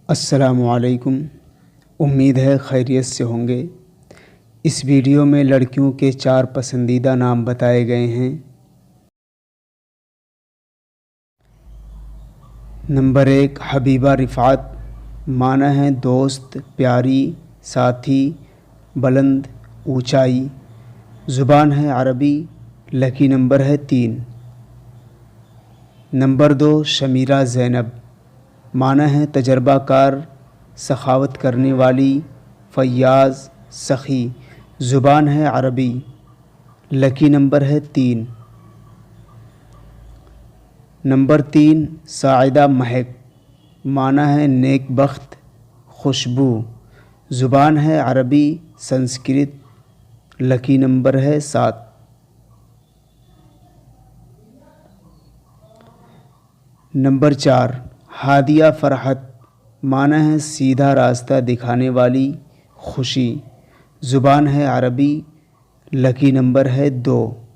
السلام علیکم۔ امید ہے خیریت سے ہوں گے۔ اس ویڈیو میں لڑکیوں کے 4 پسندیدہ نام بتائے گئے ہیں۔ نمبر 1، حبیبہ رفعت۔ معنی ہے دوست، پیاری، ساتھی، بلند، اونچائی۔ زبان ہے عربی۔ لکی نمبر ہے 3۔ نمبر 2، شمیرہ زینب۔ معنی ہے تجربہ کار، سخاوت کرنے والی، فیاض، سخی۔ زبان ہے عربی۔ لکی نمبر ہے 3۔ نمبر 3، ساعدہ مہک۔ معنی ہے نیک بخت، خوشبو۔ زبان ہے عربی، سنسکرت۔ لکی نمبر ہے 7۔ نمبر 4، ہادیہ فرحت۔ معنی ہے سیدھا راستہ دکھانے والی، خوشی۔ زبان ہے عربی۔ لکی نمبر ہے 2۔